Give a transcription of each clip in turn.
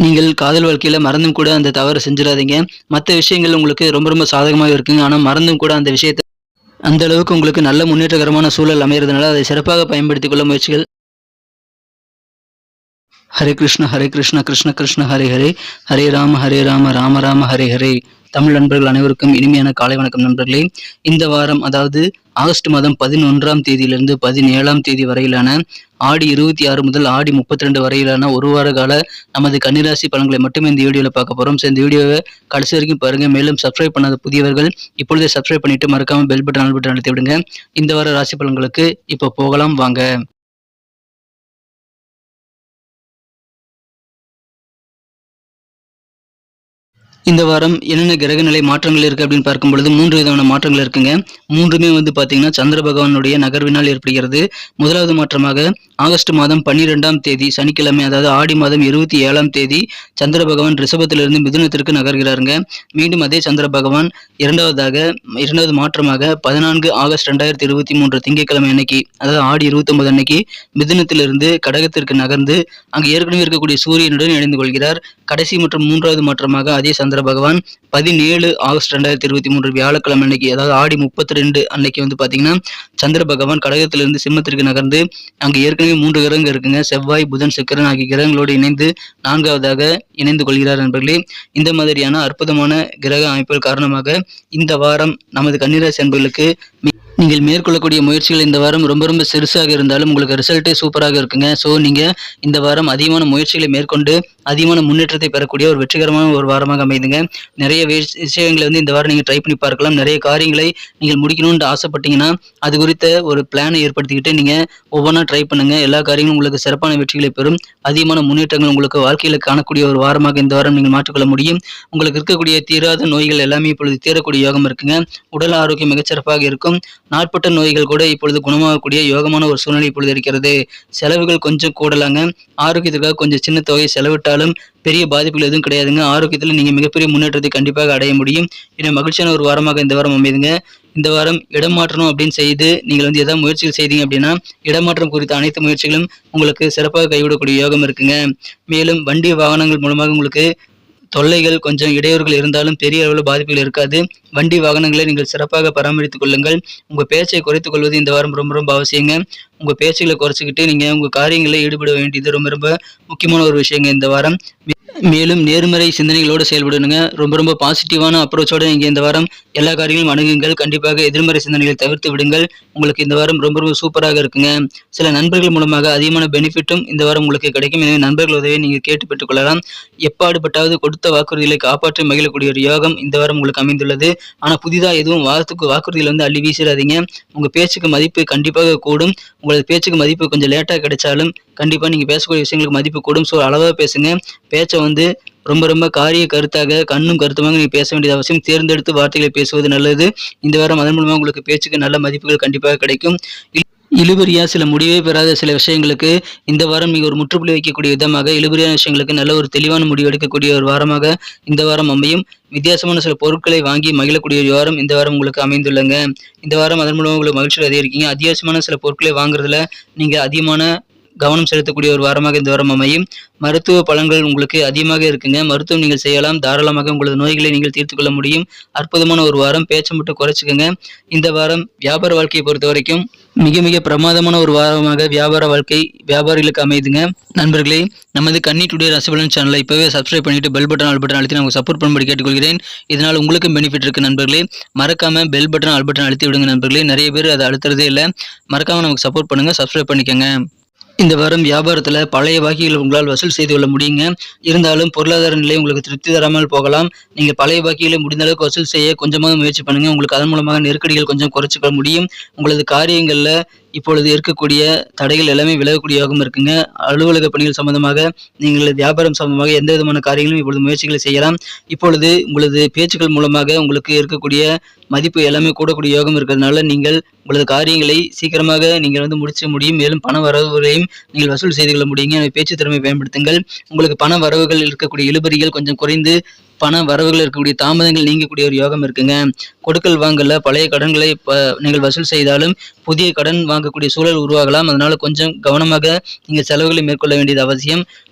நீங்கள் காதல் வாழ்க்கையில மறந்தும் கூட அந்த தவற செஞ்சிராதீங்க. மத்த விஷயங்கள் உங்களுக்கு ரொம்ப ரொம்ப சாதகமாக இருக்குங்க. ஆனா மறந்தும் கூட அந்த விஷயத்த அந்த அளவுக்கு உங்களுக்கு நல்ல முன்னேற்றகரமான சூழல் அமையறதுனால, அதை சிறப்பாக பயன்படுத்திக் கொள்ள முயற்சிகள். ஹரே கிருஷ்ண ஹரே கிருஷ்ண கிருஷ்ண கிருஷ்ண ஹரே ஹரே, ஹரே ராம ராம ராம ஹரே ஹரே. தமிழ் நண்பர்கள் அனைவருக்கும் இனிமையான காலை வணக்கம் நண்பர்களே. இந்த வாரம் அதாவது ஆகஸ்ட் மாதம் 11ஆம் தேதியிலிருந்து 17ஆம் தேதி வரையிலான ஆடி 26 முதல் ஆடி 32 வரையிலான ஒரு வார கால நமது கன்னிராசி பலன்களை மட்டுமே இந்த வீடியோவில் பார்க்க போறோம். இந்த வீடியோவை கடைசி வரைக்கும் பாருங்க. மேலும் சப்ஸ்கிரைப் பண்ணாத புதியவர்கள் இப்பொழுதே சப்ஸ்கிரைப் பண்ணிட்டு மறக்காம பெல் பட்டன் ஆல் பட்டன் அழுத்தி விடுங்க. இந்த வார ராசி பலன்களுக்கு இப்போ போகலாம் வாங்க. இந்த வாரம் என்னென்ன கிரகநிலை மாற்றங்கள் இருக்கு அப்படின்னு பார்க்கும் பொழுது 3 விதமான மாற்றங்கள் இருக்குங்க. 3மே பார்த்தீங்கன்னா சந்திர பகவானுடைய நகர்வினால் ஏற்படுகிறது. முதலாவது மாற்றமாக ஆகஸ்ட் மாதம் 12ஆம் தேதி சனிக்கிழமை, அதாவது ஆடி மாதம் 27ஆம் தேதி சந்திர பகவான் ரிஷபத்திலிருந்து மிதுனத்திற்கு நகர்கிறாருங்க. மீண்டும் அதே சந்திர பகவான் இரண்டாவது மாற்றமாக 14 ஆகஸ்ட் 2023 திங்கட்கிழமை அன்னைக்கு, அதாவது ஆடி 29 அன்னைக்கு மிதுனத்திலிருந்து கடகத்திற்கு நகர்ந்து அங்கு ஏற்கனவே இருக்கக்கூடிய சூரியனுடன் இணைந்து கொள்கிறார். கடைசி மற்றும் 3வது மாற்றமாக அதே சந்திர பகவான் 17 ஆகஸ்ட் 2023 வியாழக்கிழமை அன்னைக்கு, அதாவது ஆடி 32 அன்னைக்கு பாத்தீங்கன்னா சந்திர பகவான் கடகத்திலிருந்து சிம்மத்திற்கு நகர்ந்து அங்கு ஏற்கனவே 3 கிரகங்கள் இருக்குங்க. செவ்வாய், புதன், சுக்கிரன் ஆகிய கிரகங்களோடு இணைந்து 4வதாக இணைந்து கொள்கிறார் நண்பர்களே. இந்த மாதிரியான அற்புதமான கிரக அமைப்புகள் காரணமாக இந்த வாரம் நமது கன்னிராசி அன்பர்களுக்கு நீங்கள் மேற்கொள்ளக்கூடிய முயற்சிகள் இந்த வாரம் ரொம்ப ரொம்ப சிறுசாக இருந்தாலும் உங்களுக்கு ரிசல்ட்டே சூப்பராக இருக்குங்க. ஸோ நீங்கள் இந்த வாரம் அதிகமான முயற்சிகளை மேற்கொண்டு அதிகமான முன்னேற்றத்தை பெறக்கூடிய ஒரு வெற்றிகரமான ஒரு வாரமாக அமைதுங்க. நிறைய விஷயங்களை இந்த வாரம் நீங்கள் ட்ரை பண்ணி பார்க்கலாம். நிறைய காரியங்களை நீங்கள் முடிக்கணும்னு ஆசைப்பட்டீங்கன்னா அது குறித்த ஒரு பிளானை ஏற்படுத்திக்கிட்டு நீங்கள் ஒவ்வொன்றா ட்ரை பண்ணுங்க. எல்லா காரியங்களும் உங்களுக்கு சிறப்பான வெற்றிகளை பெறும். அதிகமான முன்னேற்றங்கள் உங்களுக்கு வாழ்க்கையில் காணக்கூடிய ஒரு வாரமாக இந்த வாரம் நீங்கள் மாற்றிக்கொள்ள முடியும். உங்களுக்கு இருக்கக்கூடிய தீராத நோய்கள் எல்லாமே இப்பொழுது தீரக்கூடிய யோகம் இருக்குங்க. உடல் ஆரோக்கியம் மிகச்சிறப்பாக இருக்கும். நாட்பட்ட நோய்கள் கூட இப்பொழுது குணமாகக்கூடிய யோகமான ஒரு சூழ்நிலை இப்பொழுது இருக்கிறது. செலவுகள் கொஞ்சம் கூடலாங்க. ஆரோக்கியத்துக்காக கொஞ்சம் சின்ன தொகை செலவிட்டாலும் பெரிய பாதிப்புகள் எதுவும் கிடையாதுங்க. ஆரோக்கியத்தில் நீங்க மிகப்பெரிய முன்னேற்றத்தை கண்டிப்பாக அடைய முடியும். இது மகிழ்ச்சியான ஒரு வாரமாக இந்த வாரம் அமைதுங்க. இந்த வாரம் இடமாற்றணும் அப்படின்னு செய்து நீங்கள் ஏதாவது முயற்சிகள் செய்தீங்க அப்படின்னா இடமாற்றம் குறித்த அனைத்து முயற்சிகளும் உங்களுக்கு சிறப்பாக கைவிடக்கூடிய யோகம் இருக்குங்க. மேலும் வண்டி வாகனங்கள் மூலமாக உங்களுக்கு தொல்லைகள், கொஞ்சம் இடையூறுகள் இருந்தாலும் பெரிய அளவில் பாதிப்புகள் இருக்காது. வண்டி வாகனங்களை நீங்கள் சிறப்பாக பராமரித்துக் கொள்ளுங்கள். உங்கள் பேச்சை குறைத்துக் கொள்வது இந்த வாரம் ரொம்ப ரொம்ப அவசியங்க. உங்கள் பேச்சுகளை குறைச்சிக்கிட்டு நீங்கள் உங்கள் காரியங்களில் ஈடுபட வேண்டியது ரொம்ப ரொம்ப முக்கியமான ஒரு விஷயங்க இந்த வாரம். மேலும் நேர்மறை சிந்தனைகளோடு செயல்படணுங்க. ரொம்ப ரொம்ப பாசிட்டிவான அப்ரோச்சோட நீங்கள் இந்த வாரம் எல்லா காரியங்களும் அணுகுங்கள். கண்டிப்பாக எதிர்மறை சிந்தனைகளை தவிர்த்து விடுங்கள். உங்களுக்கு இந்த வாரம் ரொம்ப ரொம்ப சூப்பராக இருக்குங்க. சில நண்பர்கள் மூலமாக அதிகமான பெனிஃபிட்டும் இந்த வாரம் உங்களுக்கு கிடைக்கும். எனவே நண்பர்கள் உதவியை நீங்கள் கேட்டு பெற்றுக்கொள்ளலாம். எப்பாடுபட்டாவது கொடுத்த வாக்குறுதிகளை காப்பாற்றி மகிழக்கூடிய ஒரு யோகம் இந்த வாரம் உங்களுக்கு அமைந்துள்ளது. ஆனால் புதிதாக எதுவும் வாக்குறுதிகளை அள்ளி வீசிடாதீங்க. உங்கள் பேச்சுக்கு மதிப்பு கண்டிப்பாக கூடும். உங்களது பேச்சுக்கு மதிப்பு கொஞ்சம் லேட்டாக கிடைச்சாலும் கண்டிப்பாக நீங்கள் பேசக்கூடிய விஷயங்களுக்கு மதிப்பு கூடும். ஸோ அளவாக பேசுங்க. பேச்சை ரொம்ப ரொம்ப காரிய கருத்தாக கண்ணும் கருத்துமாக நீங்கள் பேச வேண்டியது அவசியம். தேர்ந்தெடுத்து வார்த்தைகளை பேசுவது நல்லது. இந்த வாரம் அதன் மூலமாக உங்களுக்கு பேச்சுக்கு நல்ல மதிப்புகள் கண்டிப்பாக கிடைக்கும். இழுபறியா சில முடிவே பெறாத சில விஷயங்களுக்கு இந்த வாரம் நீங்கள் ஒரு முற்றுப்புள்ளி வைக்கக்கூடிய விதமாக இழுபறியான விஷயங்களுக்கு நல்ல ஒரு தெளிவான முடிவு எடுக்கக்கூடிய ஒரு வாரமாக இந்த வாரம் அமையும். வித்தியாசமான சில பொருட்களை வாங்கி மகிழக்கூடிய ஒரு வாரம் இந்த வாரம் உங்களுக்கு அமைந்துள்ளங்க. இந்த வாரம் அதன் மூலமாக உங்களுக்கு மகிழ்ச்சி அதிகரிக்கீங்க. அத்தியாவசியமான சில பொருட்களை வாங்குறதுல நீங்கள் அதிகமான கவனம் செலுத்தக்கூடிய ஒரு வாரமாக இந்த வாரம் அமையும். மருத்துவ பலன்கள் உங்களுக்கு அதிகமாக இருக்குங்க. மருத்துவம் நீங்கள் செய்யலாம். தாராளமாக உங்களது நோய்களை நீங்கள் தீர்த்து கொள்ள முடியும். அற்புதமான ஒரு வாரம். பேச்சை மட்டும் குறைச்சிக்கோங்க. இந்த வாரம் வியாபார வாழ்க்கையை பொறுத்த வரைக்கும் மிக மிக பிரமாதமான ஒரு வாரமாக வியாபார வாழ்க்கை வியாபாரிகளுக்கு அமைதுங்க. நண்பர்களே, நமது கன்னி டுடே ராசிபலன் சேனலை இப்பவே சப்ஸ்கிரைப் பண்ணிட்டு பெல் பட்டன் ஆல் பட்டன் அழுத்தி நமக்கு சப்போர்ட் பண்ணும்படி கேட்டுக்கொள்கிறேன். இதனால் உங்களுக்கும் பெனிஃபிட் இருக்கு நண்பர்களே. மறக்காம பெல் பட்டன் ஆல் பட்டன் அழுத்தி விடுங்க நண்பர்களே. நிறைய பேர் அதை அழுத்துறதே இல்லை. மறக்காம நமக்கு சப்போர்ட் பண்ணுங்க. சப்ஸ்கிரைப் பண்ணிக்கோங்க. இந்த வாரம் வியாபாரத்தில் பழைய பாக்கிகள் உங்களால் வசூல் செய்து கொள்ள முடியுங்க. இருந்தாலும் பொருளாதார நிலை உங்களுக்கு திருப்தி தராமல் போகலாம். நீங்கள் பழைய பாக்கிகளை முடிந்த அளவுக்கு வசூல் செய்ய கொஞ்சமாக முயற்சி பண்ணுங்க. உங்களுக்கு அதன் மூலமாக நெருக்கடிகள் கொஞ்சம் குறைச்சிக்க முடியும். உங்களது காரியங்களில் இப்பொழுது இருக்கக்கூடிய தடைகள் எல்லாமே விலகக்கூடிய யோகம் இருக்குங்க. அலுவலக பணிகள் சம்பந்தமாக நீங்கள் வியாபாரம் சம்பந்தமாக எந்த விதமான காரியங்களும் இப்பொழுது முயற்சிகளை செய்யலாம். இப்பொழுது உங்களது பேச்சுக்கள் மூலமாக உங்களுக்கு இருக்கக்கூடிய மதிப்பு எல்லாமே கூடக்கூடிய யோகம் இருக்கிறதுனால நீங்கள் உங்களது காரியங்களை சீக்கிரமாக நீங்கள் முடிச்ச முடியும். மேலும் பண வரவுகளையும் நீங்கள் வசூல் செய்து கொள்ள முடியுங்க. பேச்சு திறமை பயன்படுத்துங்கள். உங்களுக்கு பண வரவுகள் இருக்கக்கூடிய இழுபறிகள் கொஞ்சம் குறைந்து பண வரவுகள் இருக்கக்கூடிய தாமதங்கள் நீங்கக்கூடிய ஒரு யோகம் இருக்குங்க. கொடுக்கல் வாங்கல பழைய கடன்களை நீங்கள் வசூல் செய்தாலும் புதிய கடன் வாங்கக்கூடிய சூழல் உருவாகலாம். அதனால கொஞ்சம் கவனமாக நீங்கள் செலவுகளை மேற்கொள்ள வேண்டியது அவசியம்.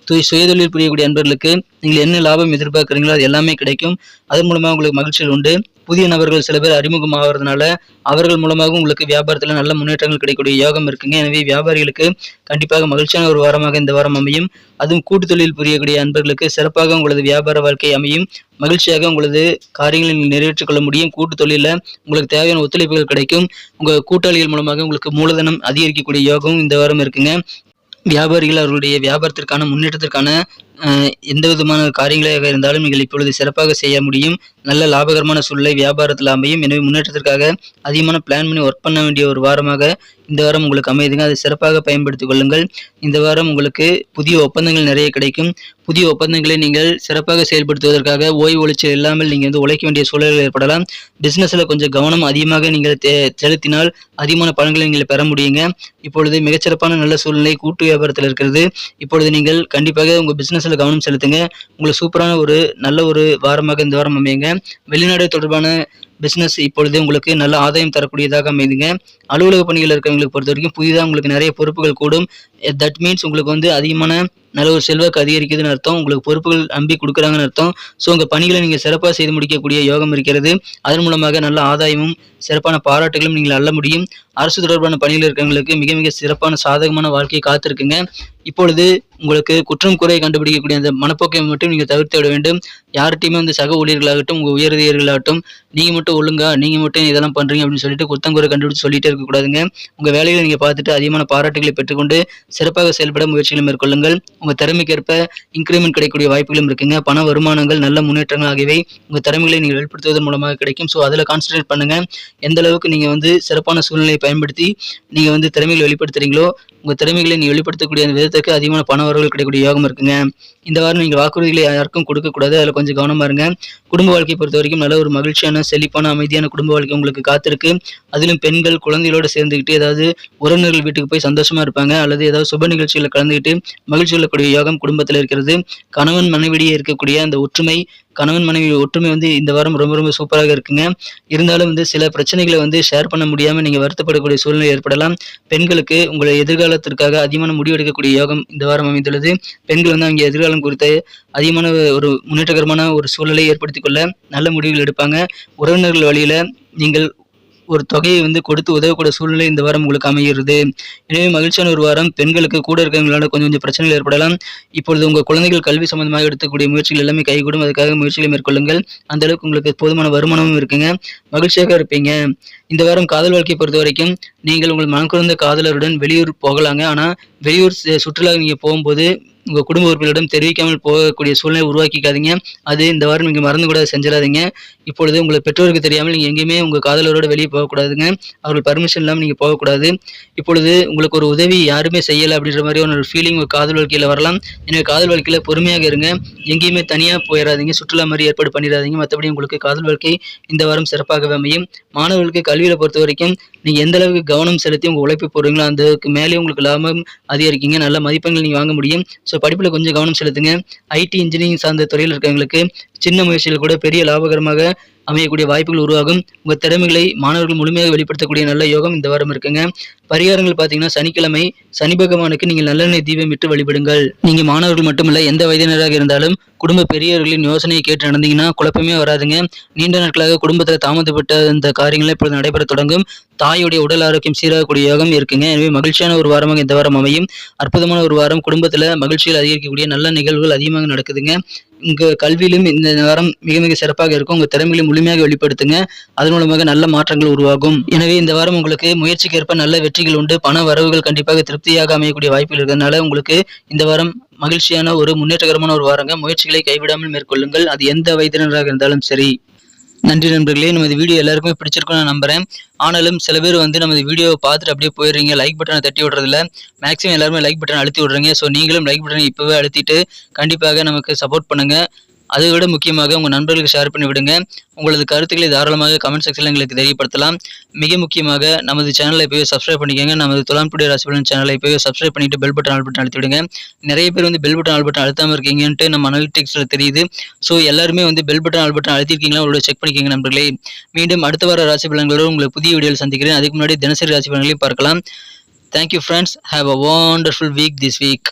சுயதொழில் புரியக்கூடிய அன்பர்களுக்கு நீங்கள் என்ன லாபம் எதிர்பார்க்குறீங்களோ அது எல்லாமே கிடைக்கும். அதன் மூலமாக உங்களுக்கு மகிழ்ச்சிகள் உண்டு. புதிய நபர்கள் சில பேர் அறிமுகமாகறதுனால அவர்கள் மூலமாக உங்களுக்கு வியாபாரத்தில் நல்ல முன்னேற்றங்கள் கிடைக்கக்கூடிய யோகம் இருக்குங்க. எனவே வியாபாரிகளுக்கு கண்டிப்பாக மகிழ்ச்சியான ஒரு வாரமாக இந்த வாரம் அமையும். அதுவும் கூட்டு தொழில் புரியக்கூடிய அன்பர்களுக்கு சிறப்பாக உங்களது வியாபார வாழ்க்கை அமையும். மகிழ்ச்சியாக உங்களது காரியங்களை நீங்கள் நிறைவேற்றிக் கொள்ள முடியும். கூட்டு தொழிலில் உங்களுக்கு தேவையான ஒத்துழைப்புகள் கிடைக்கும். உங்கள் கூட்டாளிகள் மூலமாக உங்களுக்கு மூலதனம் அதிகரிக்கக்கூடிய யோகம் இந்த வாரம் இருக்குங்க. வியாபாரிகள் அவர்களுடைய வியாபாரத்திற்கான முன்னேற்றத்திற்கான எந்த விதமான காரியங்களாக இருந்தாலும் நீங்கள் இப்பொழுது சிறப்பாக செய்ய முடியும். நல்ல லாபகரமான சூழ்நிலை வியாபாரத்தில் அமையும். எனவே முன்னேற்றத்திற்காக அதிகமான பிளான் பண்ணி ஒர்க் பண்ண வேண்டிய ஒரு வாரமாக இந்த வாரம் உங்களுக்கு அமையுதுங்க. அதை சிறப்பாக பயன்படுத்திக் கொள்ளுங்கள். இந்த வாரம் உங்களுக்கு புதிய ஒப்பந்தங்கள் நிறைய கிடைக்கும். புதிய ஒப்பந்தங்களை நீங்கள் சிறப்பாக செயல்படுத்துவதற்காக ஓய்வு ஒழிச்சல் இல்லாமல் நீங்கள் உழைக்க வேண்டிய சூழல்கள் ஏற்படலாம். பிஸ்னஸில் கொஞ்சம் கவனம் அதிகமாக நீங்கள் செலுத்தினால் அதிகமான பலன்களை நீங்கள் பெற முடியுங்க. இப்பொழுது மிகச்சிறப்பான நல்ல சூழ்நிலை கூட்டு வியாபாரத்தில் இருக்கிறது. இப்பொழுது நீங்கள் கண்டிப்பாக உங்கள் பிஸ்னஸில் கவனம் செலுத்துங்க. உங்களுக்கு சூப்பரான ஒரு நல்ல ஒரு வாரமாக இந்த வாரம் அமையுங்க. வெளிநாடு தொடர்பான பிஸ்னஸ் இப்பொழுது உங்களுக்கு நல்ல ஆதாயம் தரக்கூடியதாக அமைதுங்க. அலுவலக பணிகள் இருக்கிறவங்களுக்கு பொறுத்த வரைக்கும் புதிதாக உங்களுக்கு நிறைய பொறுப்புகள் கூடும். தட் மீன்ஸ் உங்களுக்கு அதிகமான நல்ல ஒரு செல்வாக்கு அதிகரிக்குதுன்னு அர்த்தம். உங்களுக்கு பொறுப்புகள் நம்பி கொடுக்குறாங்கன்னு அர்த்தம். ஸோ உங்கள் பணிகளை நீங்கள் சிறப்பாக செய்து முடிக்கக்கூடிய யோகம் இருக்கிறது. அதன் மூலமாக நல்ல ஆதாயமும் சிறப்பான பாராட்டுகளும் நீங்கள் அள்ள முடியும். அரசு தொடர்பான பணியில் இருக்கிறவங்களுக்கு மிக மிக சிறப்பான சாதகமான வாழ்க்கையை காத்திருக்குங்க. இப்பொழுது உங்களுக்கு குற்றம் குறை கண்டுபிடிக்கக்கூடிய அந்த மனப்போக்கை மட்டும் நீங்கள் தவிர்த்து விட வேண்டும். யார்கிட்டையுமே சக ஊழியர்களாகட்டும் உங்கள் உயரதிகாரிகளாகட்டும் நீங்கள் மட்டும் ஒழுங்கா நீங்கள் மட்டும் இதெல்லாம் பண்ணுறீங்க அப்படின்னு சொல்லிட்டு குற்றம் குறை கண்டுபிடிச்சு சொல்லிட்டே இருக்கக்கூடாதுங்க. உங்கள் வேலைகளை நீங்கள் பார்த்துட்டு அதிகமான பாராட்டுகளை பெற்றுக்கொண்டு சிறப்பாக செயல்பட முயற்சிகளை மேற்கொள்ளுங்கள். உங்கள் திறமைக்கேற்ப இன்க்ரிமெண்ட் கிடைக்கக்கூடிய வாய்ப்புகளும் இருக்குங்க. பண வருமானங்கள் நல்ல முன்னேற்றங்கள் ஆகியவை உங்கள் திறமைகளை நீங்கள் வெளிப்படுத்துவதன் மூலமாக கிடைக்கும். ஸோ அதில் கான்சன்ட்ரேட் பண்ணுங்க. எந்த அளவுக்கு நீங்கள் சிறப்பான சூழ்நிலையை பயன்படுத்தி நீங்கள் திறமைகளை வெளிப்படுத்துறீங்களோ உங்கள் திறமைகளை நீங்கள் வெளிப்படுத்தக்கூடிய அந்த விதத்துக்கு அதிகமான பண வரவுகள் கிடைக்கக்கூடிய யோகம் இருக்குங்க. இந்த வாரம் நீங்கள் வாக்குறுதிகளை யாருக்கும் கொடுக்கக்கூடாது. அதில் கொஞ்சம் கவனமாக இருங்க. குடும்ப வாழ்க்கையை பொறுத்த வரைக்கும் நல்ல ஒரு மகிழ்ச்சியான செழிப்பான அமைதியான குடும்ப வாழ்க்கை உங்களுக்கு காத்திருக்கு. அதிலும் பெண்கள் குழந்தைகளோடு சேர்ந்துக்கிட்டு ஏதாவது உறவினர்கள் வீட்டுக்கு போய் சந்தோஷமா இருப்பாங்க. அல்லது ஏதாவது சுப நிகழ்ச்சிகளை கலந்துக்கிட்டு மகிழ்ச்சி கொள்ளக்கூடிய யோகம் குடும்பத்தில் இருக்கிறது. கணவன் மனைவிடையே இருக்கக்கூடிய அந்த ஒற்றுமை கணவன் மனைவி ஒற்றுமை இந்த வாரம் ரொம்ப ரொம்ப சூப்பராக இருக்குங்க. இருந்தாலும் சில பிரச்சனைகளை ஷேர் பண்ண முடியாமல் நீங்கள் வருத்தப்படக்கூடிய சூழ்நிலை ஏற்படலாம். பெண்களுக்கு உங்களுடைய எதிர்காலத்திற்காக அதிகமான முடிவு எடுக்கக்கூடிய யோகம் இந்த வாரம் அமைந்துள்ளது. பெண்கள் அவங்க எதிர்காலம் குறித்த அதிகமான ஒரு முன்னேற்றகரமான ஒரு சூழலை ஏற்படுத்திக் கொள்ள நல்ல முடிவுகள் எடுப்பாங்க. உறவினர்கள் வழியில நீங்கள் ஒரு தொகையை கொடுத்து உதவக்கூடிய சூழ்நிலை இந்த வாரம் உங்களுக்கு அமைகிறது. எனவே மகிழ்ச்சியான ஒரு வாரம். பெண்களுக்கு கூட இருக்கிறவங்களால கொஞ்சம் பிரச்சனைகள் ஏற்படலாம். இப்பொழுது உங்கள் குழந்தைகள் கல்வி சம்பந்தமாக எடுக்கக்கூடிய முயற்சிகள் எல்லாமே கைகூடும். அதுக்காக முயற்சிகளை மேற்கொள்ளுங்கள். அந்த அளவுக்கு உங்களுக்கு போதுமான வருமானமும் இருக்குங்க. மகிழ்ச்சியாக இருப்பீங்க. இந்த வாரம் காதல் வாழ்க்கையை பொறுத்த வரைக்கும் நீங்கள் உங்கள் மனக்குறந்த காதலருடன் வெளியூர் போகலாங்க. ஆனால் வெளியூர் சுற்றுலா நீங்கள் போகும்போது உங்கள் குடும்ப உறுப்பினரிடம் தெரிவிக்காமல் போகக்கூடிய சூழ்நிலை உருவாக்கிக்காதீங்க. அது இந்த வாரம் நீங்கள் மறந்து கூட செஞ்சிடாதீங்க. இப்பொழுது உங்கள் பெற்றோருக்கு தெரியாமல் நீங்கள் எங்கேயுமே உங்கள் காதலரோட வெளியே போகக்கூடாதுங்க. அவர்கள் பர்மிஷன் இல்லாமல் நீங்கள் போகக்கூடாது. இப்பொழுது உங்களுக்கு ஒரு உதவி யாருமே செய்யலை அப்படின்ற மாதிரி ஒரு ஃபீலிங் ஒரு காதல் வாழ்க்கையில் வரலாம். எனவே காதல் வாழ்க்கையில் பொறுமையாக இருங்க. எங்கேயுமே தனியாக போயிடாதீங்க. சுற்றுலா மாதிரி ஏற்பாடு பண்ணிடாதீங்க. மற்றபடி உங்களுக்கு காதல் வாழ்க்கை இந்த வாரம் சிறப்பாகவே அமையும். மாணவர்களுக்கு கல்வியில் பொறுத்த வரைக்கும் நீங்கள் எந்த அளவுக்கு கவனம் செலுத்தி உங்கள் உழைப்பு போடுறீங்களோ அதுக்கு மேலே உங்களுக்கு லாபம் அதிகரிக்குங்க. நல்ல மதிப்பெண்கள் நீங்கள் வாங்க முடியும். ஸோ படிப்பில் கொஞ்சம் கவனம் செலுத்துங்க. ஐடி இன்ஜினியரிங் சார்ந்த துறையில் இருக்கிறவங்களுக்கு சின்ன முயற்சிகள் கூட பெரிய லாபகரமாக அமையக்கூடிய வாய்ப்புகள் உருவாகும். உங்கள் திறமைகளை மாணவர்கள் முழுமையாக வெளிப்படுத்தக்கூடிய நல்ல யோகம் இந்த வாரம் இருக்குங்க. பரிகாரங்கள் பார்த்தீங்கன்னா சனிக்கிழமை சனி பகவானுக்கு நீங்கள் நல்லெண்ணெய் தீபம் விட்டு வழிபடுங்கள். நீங்கள் மாணவர்கள் மட்டுமல்ல எந்த வயதினராக இருந்தாலும் குடும்ப பெரியவர்களின் யோசனையை கேட்டு நடந்தீங்கன்னா குழப்பமே வராதுங்க. நீண்ட நாட்களாக குடும்பத்தில் தாமதப்பட்ட இந்த காரியங்களை இப்பொழுது நடைபெற தொடங்கும். தாயுடைய உடல் ஆரோக்கியம் சீராகக்கூடிய யோகம் இருக்குங்க. எனவே மகிழ்ச்சியான ஒரு வாரமாக இந்த வாரம் அமையும். அற்புதமான ஒரு வாரம். குடும்பத்தில் மகிழ்ச்சிகள் அதிகரிக்கக்கூடிய நல்ல நிகழ்வுகள் அதிகமாக நடக்குதுங்க. உங்கள் கல்வியிலும் இந்த வாரம் மிக மிக சிறப்பாக இருக்கும். உங்கள் திறமைகளை முழுமையாக வெளிப்படுத்துங்க. அதன் மூலமாக நல்ல மாற்றங்கள் உருவாகும். எனவே இந்த வாரம் உங்களுக்கு முயற்சிக்கு ஏற்ப நல்ல வெற்றிகள் உண்டு. பண வரவுகள் கண்டிப்பாக திருப்தியாக அமையக்கூடிய வாய்ப்புகள் இருக்கிறதுனால உங்களுக்கு இந்த வாரம் மகிழ்ச்சியான ஒரு முன்னேற்றகரமான ஒரு வாரங்க. முயற்சிகளை கைவிடாமல் மேற்கொள்ளுங்கள். அது எந்த வயதினராக இருந்தாலும் சரி. நன்றி நண்பர்களே. நமது வீடியோ எல்லாருக்குமே பிடிச்சிருக்கும்னு நான் நம்புறேன். ஆனாலும் சில பேர் நமது வீடியோவை பார்த்துட்டு அப்படியே போயிடுறீங்க. லைக் பட்டனை தட்டி விடுறதில்ல. மேக்ஸிமம் எல்லாருமே லைக் பட்டன் அழுத்தி விடுறீங்க. ஸோ நீங்களும் லைக் பட்டனை இப்போவே அழுத்திட்டு கண்டிப்பாக நமக்கு சப்போர்ட் பண்ணுங்க. அதை விட முக்கியமாக உங்கள் நண்பர்களுக்கு ஷேர் பண்ணி விடுங்க. உங்களது கருத்துக்களை தாராளமாக கமெண்ட் செக்ஷனில் எங்களுக்கு தெரியப்படுத்தலாம். மிக முக்கியமாக நமது சேனலை இப்போவே சப்ஸ்கிரைப் பண்ணிக்கோங்க. நமது துலான்புடி ராசிபலன் சேனலை இப்போவே சப்ஸ்கிரைப் பண்ணிட்டு பெல் பட்டன் ஆல் பட்டன் அழுத்தி விடுங்க. நிறைய பேர் பெல் பட்டன் ஆல் பட்டன் அழுத்தாமல் இருக்கீங்கன்ட்டு நம்ம அனலிட்டிக்ஸில் தெரியுது. ஸோ எல்லாருமே பெல் பட்டன் ஆல் பட்டன் அழுத்திருக்கீங்களா உங்களோட செக் பண்ணிக்கோங்க நண்பர்களே. மீண்டும் அடுத்த வார ராசி பலன்களோடு உங்களை புதிய வீடியோவில் சந்திக்கிறேன். அதுக்கு முன்னாடி தினசரி ராசி பலன்களையும் பார்க்கலாம். Thank you friends. Have a wonderful week this week.